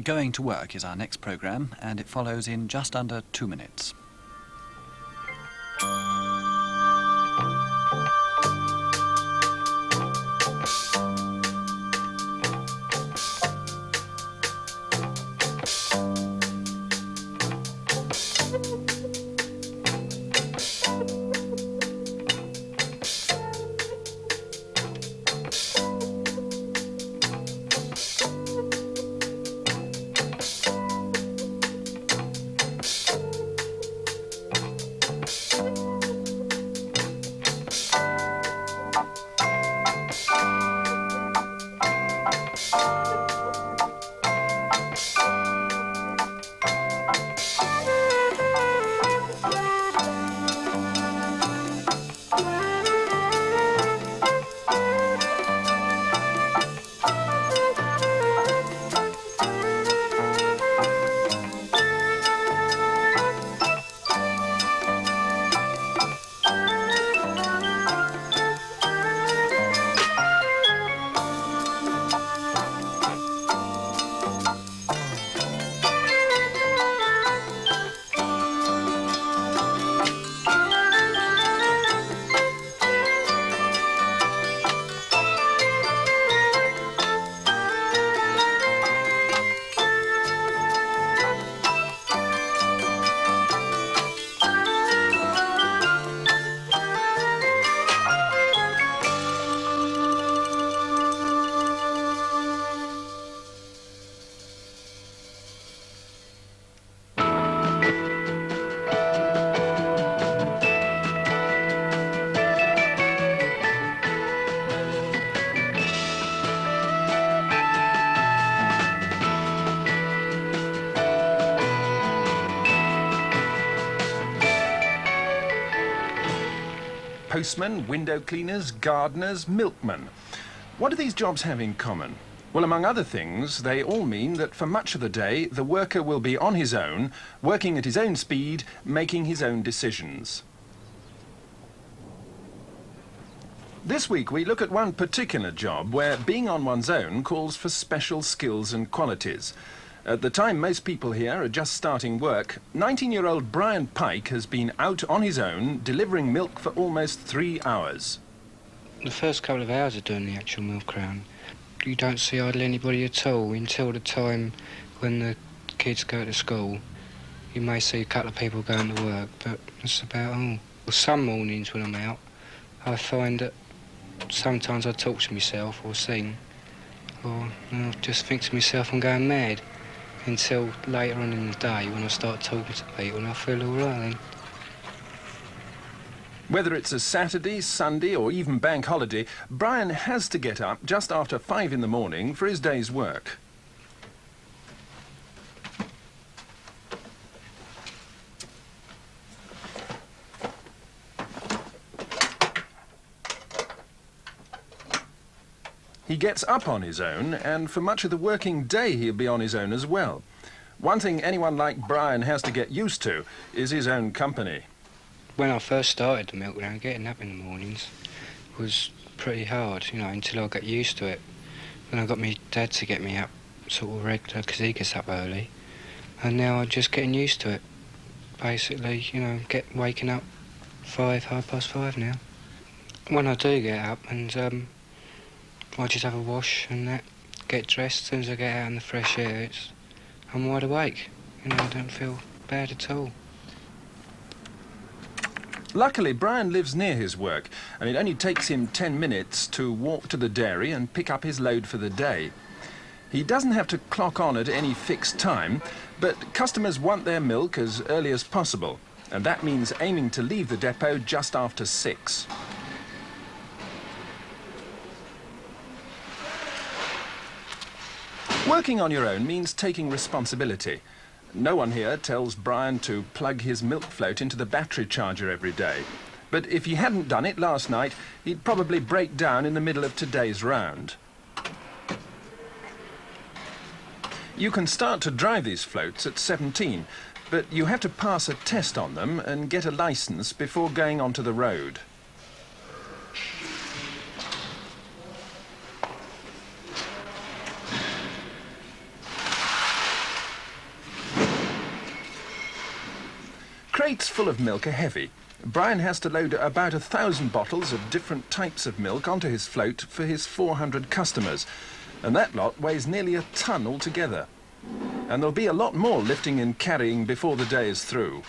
Going to Work is our next programme, and it follows in just under 2 minutes. Postmen, window cleaners, gardeners, milkmen. What do these jobs have in common? Well, among other things, they all mean that for much of the day, the worker will be on his own, working at his own speed, making his own decisions. This week, we look at one particular job where being on one's own calls for special skills and qualities. At the time most people here are just starting work, 19-year-old Brian Pike has been out on his own, delivering milk for almost 3 hours. The first couple of hours of doing the actual milk round, you don't see hardly anybody at all until the time when the kids go to school. You may see a couple of people going to work, but that's about all. Well, some mornings when I'm out, I find that sometimes I talk to myself or sing, or I just think to myself I'm going mad. Until later on in the day when I start talking to people and I feel all right then. Whether it's a Saturday, Sunday or even bank holiday, Brian has to get up just after 5 in the morning for his day's work. He gets up on his own, and for much of the working day he'll be on his own as well. One thing anyone like Brian has to get used to is his own company. When I first started the milk round, getting up in the mornings was pretty hard, you know, until I got used to it. Then I got my dad to get me up sort of regular, because he gets up early. And now I'm just getting used to it. Basically, you know, waking up 5:30 now. When I do get up and I just have a wash and that, get dressed. As soon as I get out in the fresh air, I'm wide awake. You know, I don't feel bad at all. Luckily, Brian lives near his work, and it only takes him 10 minutes to walk to the dairy and pick up his load for the day. He doesn't have to clock on at any fixed time, but customers want their milk as early as possible, and that means aiming to leave the depot just after 6. Working on your own means taking responsibility. No one here tells Brian to plug his milk float into the battery charger every day. But if he hadn't done it last night, he'd probably break down in the middle of today's round. You can start to drive these floats at 17, but you have to pass a test on them and get a license before going onto the road. crates full of milk are heavy. Brian has to load about 1,000 bottles of different types of milk onto his float for his 400 customers. And that lot weighs nearly a ton altogether. And there'll be a lot more lifting and carrying before the day is through.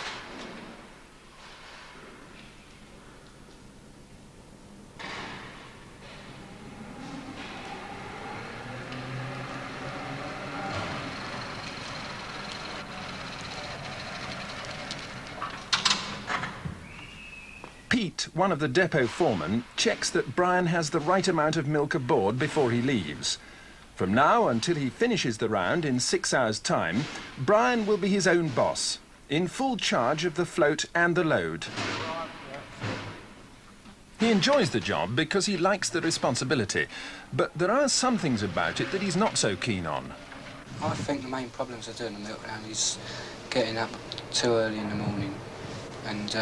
Pete, one of the depot foremen, checks that Brian has the right amount of milk aboard before he leaves. From now until he finishes the round in 6 hours' time, Brian will be his own boss, in full charge of the float and the load. He enjoys the job because he likes the responsibility, but there are some things about it that he's not so keen on. I think the main problems of doing the milk round is getting up too early in the morning, and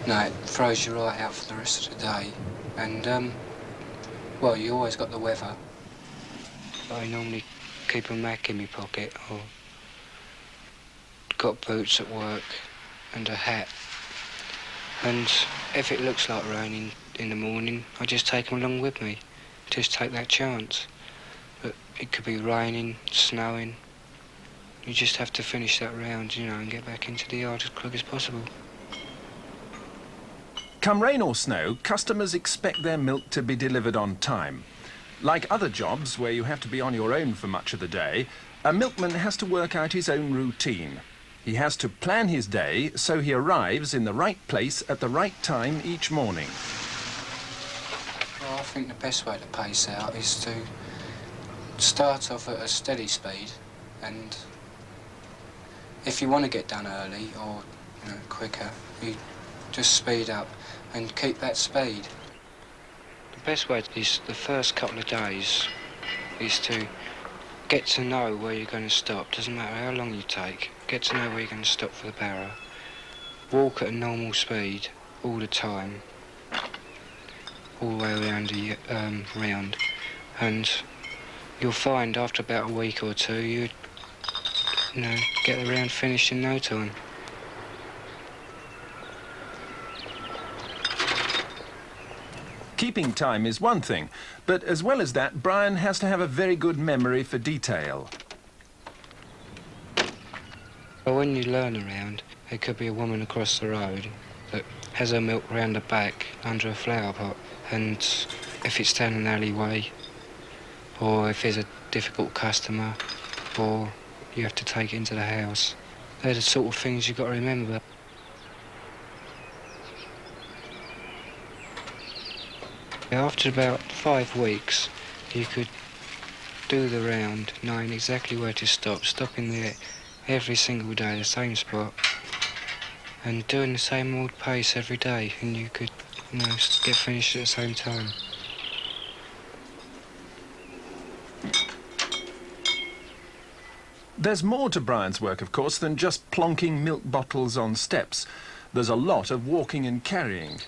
no, it throws you right out for the rest of the day. And well, you always got the weather. I normally keep a Mac in my pocket, or got boots at work and a hat. And if it looks like raining in the morning, I just take them along with me. Just take that chance. But it could be raining, snowing. You just have to finish that round, you know, and get back into the yard as quick as possible. Come rain or snow, customers expect their milk to be delivered on time. Like other jobs where you have to be on your own for much of the day, a milkman has to work out his own routine. He has to plan his day so he arrives in the right place at the right time each morning. Well, I think the best way to pace out is to start off at a steady speed, and if you want to get done early or, you know, quicker, you just speed up and keep that speed. The best way is the first couple of days is to get to know where you're going to stop. Doesn't matter how long you take. Get to know where you're going to stop for the barrow. Walk at a normal speed all the time, all the way around the round, and you'll find after about a week or two you know, get the round finished in no time. Keeping time is one thing, but as well as that, Brian has to have a very good memory for detail. But when you learn around, there could be a woman across the road that has her milk round the back under a flower pot, and if it's down an alleyway, or if there's a difficult customer, or you have to take it into the house, they're the sort of things you've got to remember. After about 5 weeks, you could do the round, knowing exactly where to stop, stopping there every single day, the same spot, and doing the same old pace every day, and you could, you know, get finished at the same time. There's more to Brian's work, of course, than just plonking milk bottles on steps. There's a lot of walking and carrying.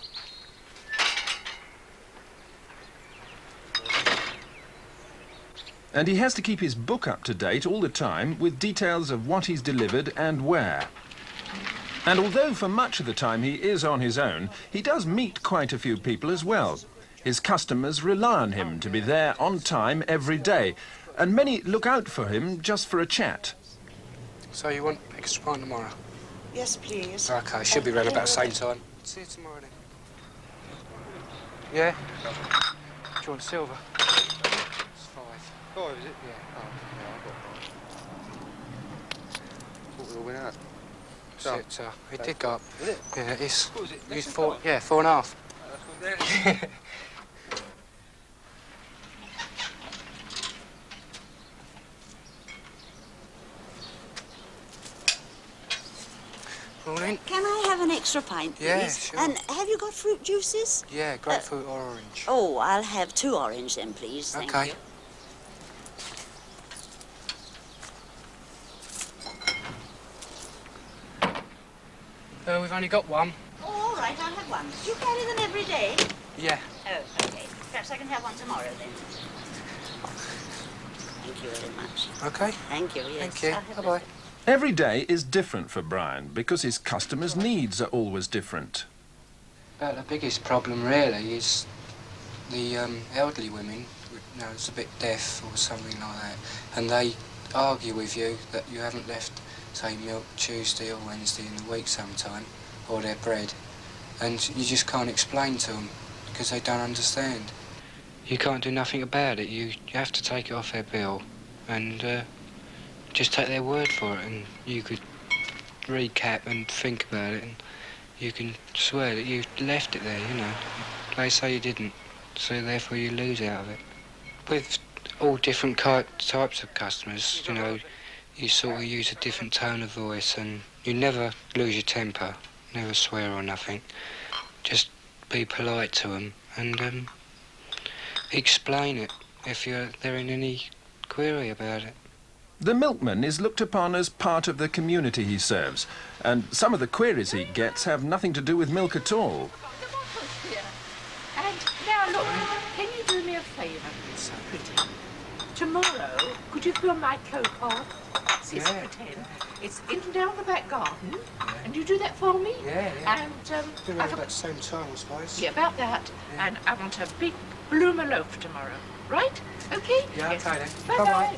And he has to keep his book up to date all the time with details of what he's delivered and where. And although for much of the time he is on his own, he does meet quite a few people as well. His customers rely on him to be there on time every day, and many look out for him just for a chat. So you want extra pint tomorrow? Yes, please. Okay, should be round about the same time. See you tomorrow then. Yeah? Do you want silver? It's 5. 5, is it? Yeah. Oh, yeah, I've got 5. Thought we all went out. It did go up. Is it? Yeah, it is. What was it? It's 4, yeah, 4.5. That's gone down. Morning. Can I have an extra pint, please? Yeah, sure. And have you got fruit juices? Yeah, grapefruit or orange. Oh, I'll have 2 orange then, please. Thank Okay. you. We've only got one. Oh, all right, I'll have one. Do you carry them every day? Yeah. Oh, okay. Perhaps I can have one tomorrow then. Thank you very much. Okay. Thank you, yes. Thank you. I'll have Bye-bye. Every day is different for Brian because his customers' needs are always different. But the biggest problem really is the elderly women, you know, it's a bit deaf or something like that, and they argue with you that you haven't left, say, milk Tuesday or Wednesday in the week sometime, or their bread, and you just can't explain to them because they don't understand. You can't do nothing about it. You have to take it off their bill and just take their word for it, and you could recap and think about it, and you can swear that you left it there, you know. They say you didn't, so therefore you lose out of it. With all different types of customers, you know, you sort of use a different tone of voice, and you never lose your temper, never swear or nothing. Just be polite to them and explain it if they're in any query about it. The milkman is looked upon as part of the community he serves, and some of the queries he gets have nothing to do with milk at all. And now look, can you do me a favour? It's so pretty. Tomorrow, could you fill my coat off? It's pretend. It's in down the back garden, and you do that for me? Yeah. And Do around about the same time, I suppose. yeah, about that. Yeah. And I want a big bloomer loaf tomorrow, right? Okay? Yeah, yes. okay then. Bye bye.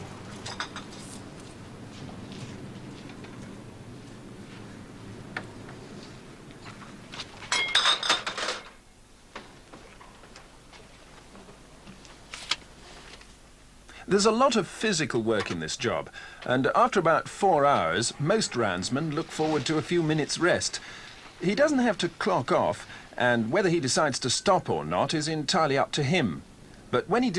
There's a lot of physical work in this job, and after about 4 hours, most roundsmen look forward to a few minutes' rest. He doesn't have to clock off, and whether he decides to stop or not is entirely up to him. But when he